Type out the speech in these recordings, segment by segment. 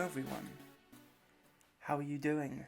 Hello everyone, how are you doing?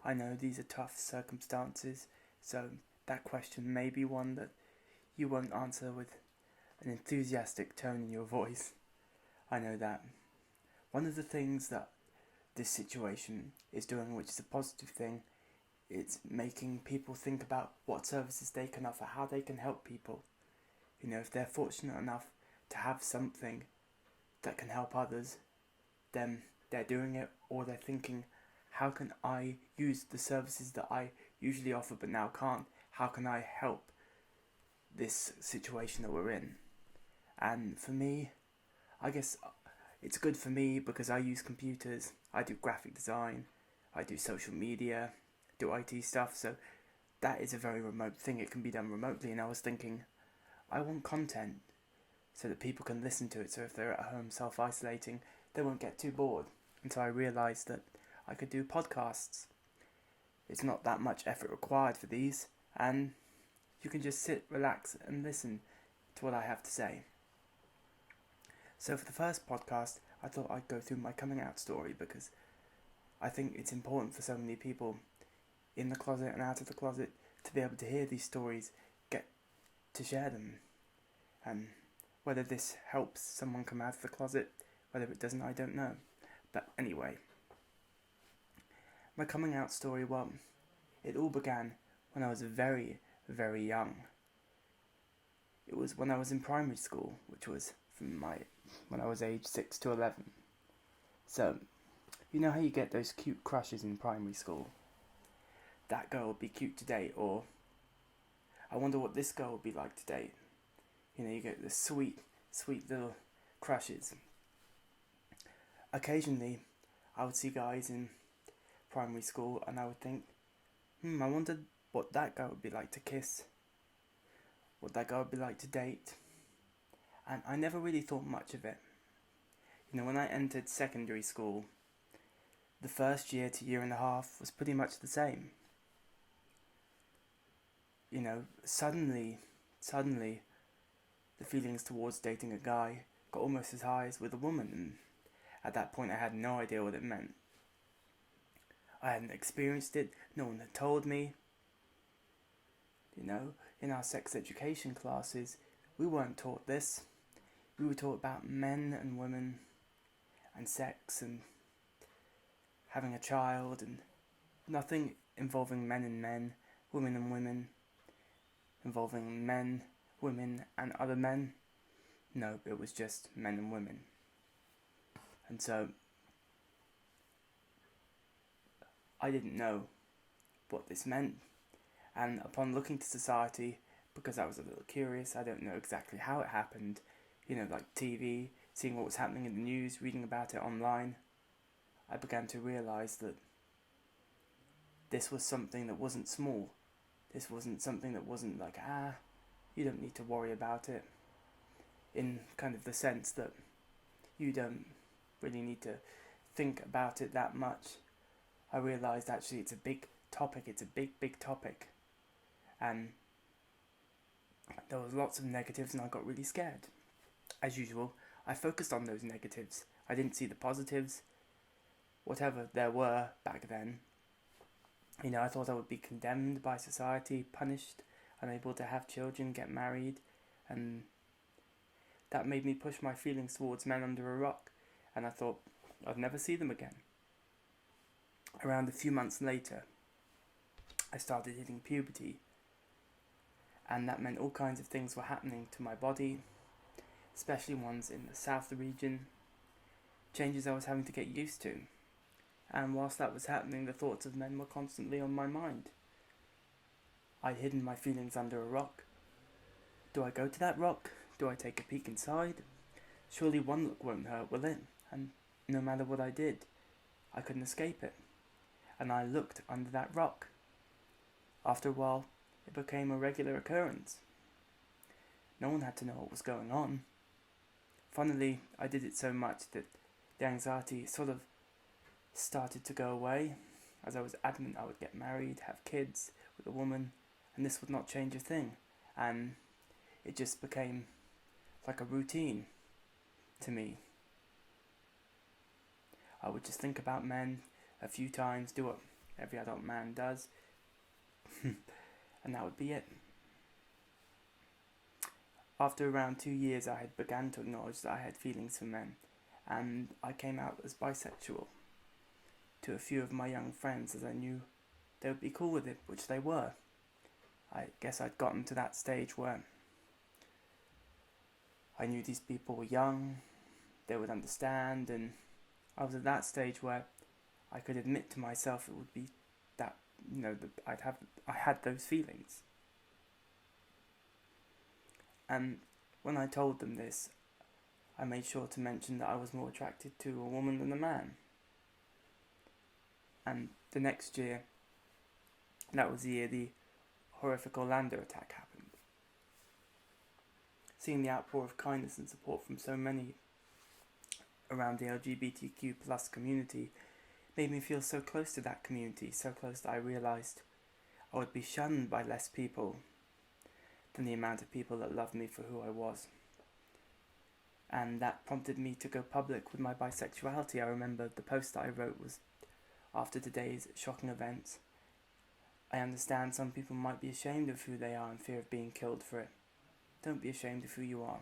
I know these are tough circumstances, so that question may be one that you won't answer with an enthusiastic tone in your voice. I know that. One of the things that this situation is doing, which is a positive thing, it's making people think about what services they can offer, how they can help people. You know, if they're fortunate enough to have something that can help others, then they're doing it, or they're thinking, how can I use the services that I usually offer but now can't? How can I help this situation that we're in? And for me, I guess it's good for me because I use computers, I do graphic design, I do social media, do IT stuff, so that is a very remote thing. It can be done remotely, and I was thinking, I want content so that people can listen to it, so if they're at home self-isolating, they won't get too bored. And so I realised that I could do podcasts. It's not that much effort required for these, and you can just sit, relax, and listen to what I have to say. So for the first podcast, I thought I'd go through my coming out story because I think it's important for so many people in the closet and out of the closet to be able to hear these stories, get to share them. And whether this helps someone come out of the closet, whether it doesn't, I don't know. But anyway, my coming out story, well, it all began when I was very, very young. It was when I was in primary school, which was when I was aged 6 to 11. So, you know how you get those cute crushes in primary school? That girl would be cute to date, or I wonder what this girl would be like to date. You know, you get the sweet, sweet little crushes. Occasionally, I would see guys in primary school and I would think, I wonder what that guy would be like to kiss, what that guy would be like to date. And I never really thought much of it. You know, when I entered secondary school, the first year to year and a half was pretty much the same. You know, suddenly, the feelings towards dating a guy got almost as high as with a woman, and at that point I had no idea what it meant. I hadn't experienced it, no one had told me. You know, in our sex education classes, we weren't taught this. We were taught about men and women, and sex, and having a child, and nothing involving men and men, women and women, involving men, women, and other men. No, it was just men and women. And so, I didn't know what this meant. And upon looking to society, because I was a little curious, I don't know exactly how it happened, you know, like TV, seeing what was happening in the news, reading about it online, I began to realise that this was something that wasn't small. This wasn't something that wasn't like, you don't need to worry about it, in kind of the sense that you don't really need to think about it that much. I realised actually it's a big topic, it's a big topic, and there was lots of negatives and I got really scared. As usual, I focused on those negatives. I didn't see the positives, whatever there were back then. You know, I thought I would be condemned by society, punished, unable to have children, get married, and that made me push my feelings towards men under a rock, and I thought I'd never see them again. Around a few months later, I started hitting puberty, and that meant all kinds of things were happening to my body, especially ones in the south region, changes I was having to get used to. And whilst that was happening, the thoughts of men were constantly on my mind. I'd hidden my feelings under a rock. Do I go to that rock? Do I take a peek inside? Surely one look won't hurt, will it? And no matter what I did, I couldn't escape it. And I looked under that rock. After a while, it became a regular occurrence. No one had to know what was going on. Funnily, I did it so much that the anxiety sort of started to go away, as I was adamant I would get married, have kids with a woman, and this would not change a thing. And it just became like a routine to me. I would just think about men a few times, do what every adult man does, and that would be it. After around 2 years, I had begun to acknowledge that I had feelings for men, and I came out as bisexual to a few of my young friends, as I knew they would be cool with it, which they were. I guess I'd gotten to that stage where I knew these people were young, they would understand, and I was at that stage where I could admit to myself it would be that, that I had those feelings. And when I told them this, I made sure to mention that I was more attracted to a woman than a man. And the next year, that was the year the horrific Orlando attack happened. Seeing the outpour of kindness and support from so many around the LGBTQ plus community made me feel so close to that community, so close that I realised I would be shunned by less people than the amount of people that loved me for who I was. And that prompted me to go public with my bisexuality. I remember the post that I wrote was, after today's shocking events, I understand some people might be ashamed of who they are in fear of being killed for it. Don't be ashamed of who you are.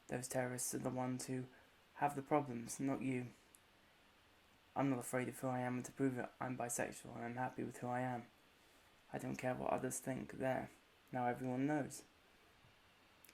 Those terrorists are the ones who have the problems, not you. I'm not afraid of who I am, and to prove it, I'm bisexual and I'm happy with who I am. I don't care what others think there. Now everyone knows.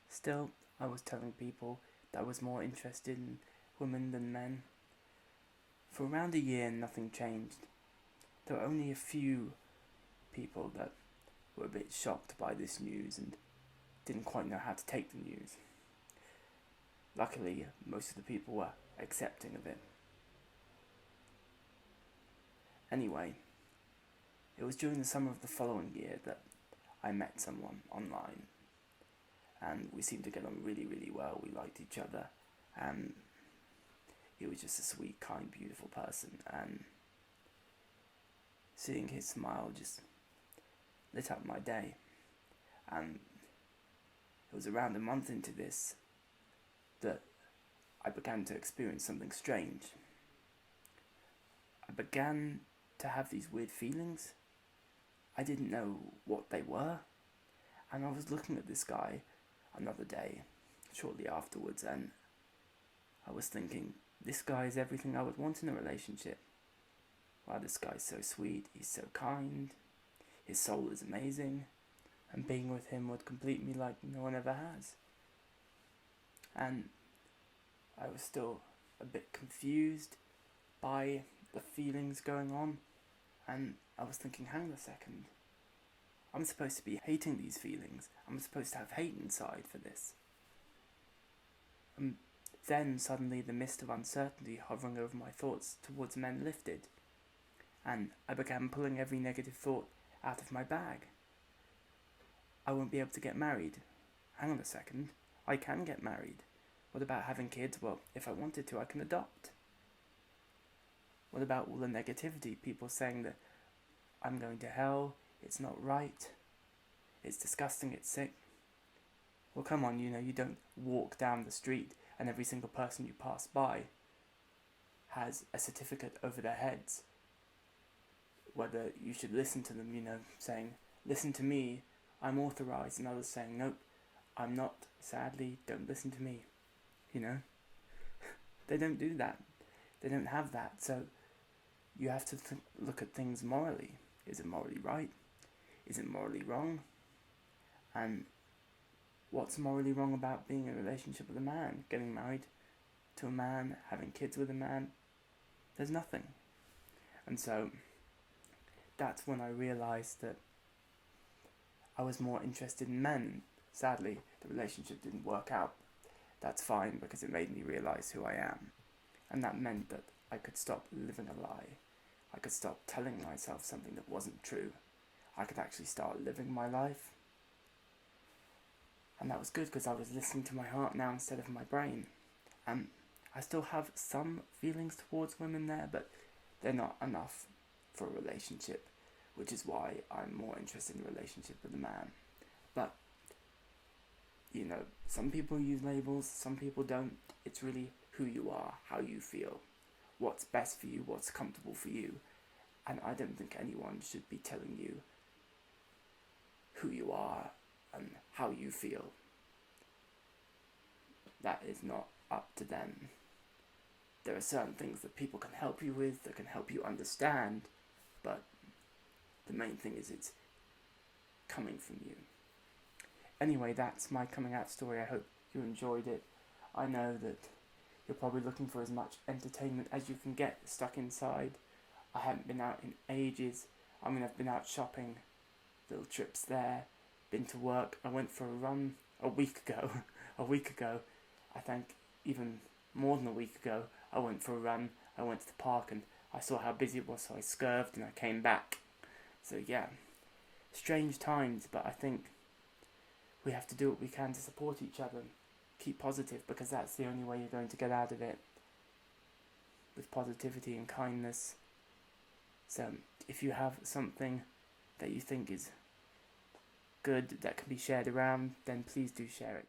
Still, I was telling people that I was more interested in women than men. For around a year, nothing changed. There were only a few people that were a bit shocked by this news and didn't quite know how to take the news. Luckily, most of the people were accepting of it. Anyway, it was during the summer of the following year that I met someone online, and we seemed to get on really, really well. We liked each other, and he was just a sweet, kind, beautiful person, and seeing his smile just lit up my day. And it was around a month into this that I began to experience something strange. I began to have these weird feelings. I didn't know what they were, and I was looking at this guy another day, shortly afterwards, and I was thinking, this guy is everything I would want in a relationship. Wow, this guy's so sweet, he's so kind, his soul is amazing, and being with him would complete me like no one ever has. And I was still a bit confused by the feelings going on, and I was thinking, hang on a second, I'm supposed to be hating these feelings, I'm supposed to have hate inside for this. And then suddenly the mist of uncertainty hovering over my thoughts towards men lifted, and I began pulling every negative thought out of my bag. I won't be able to get married. Hang on a second, I can get married. What about having kids? Well, if I wanted to, I can adopt. What about all the negativity? People saying that I'm going to hell, it's not right, it's disgusting, it's sick. Well, come on, you don't walk down the street and every single person you pass by has a certificate over their heads. Whether you should listen to them, saying, listen to me, I'm authorized, and others saying, nope, I'm not, sadly, don't listen to me. They don't do that. They don't have that. So you have to look at things morally. Is it morally right? Is it morally wrong? And what's morally wrong about being in a relationship with a man? Getting married to a man, having kids with a man? There's nothing. And so that's when I realised that I was more interested in men. Sadly, the relationship didn't work out. That's fine, because it made me realise who I am. And that meant that I could stop living a lie. I could stop telling myself something that wasn't true. I could actually start living my life. And that was good, because I was listening to my heart now instead of my brain. And I still have some feelings towards women there, but they're not enough for a relationship, which is why I'm more interested in a relationship with a man. But some people use labels, some people don't. It's really who you are, how you feel, what's best for you, what's comfortable for you. And I don't think anyone should be telling you who you are and how you feel. That is not up to them. There are certain things that people can help you with, that can help you understand, but the main thing is it's coming from you. Anyway, that's my coming out story. I hope you enjoyed it. I know that you're probably looking for as much entertainment as you can get stuck inside. I haven't been out in ages. I mean, I've been out shopping, little trips there, been to work. I went for a run a week ago. I think even more than a week ago, I went for a run. I went to the park and I saw how busy it was, so I swerved and I came back. So yeah, strange times, but I think we have to do what we can to support each other. Keep positive, because that's the only way you're going to get out of it. With positivity and kindness. So if you have something that you think is good that can be shared around, then please do share it.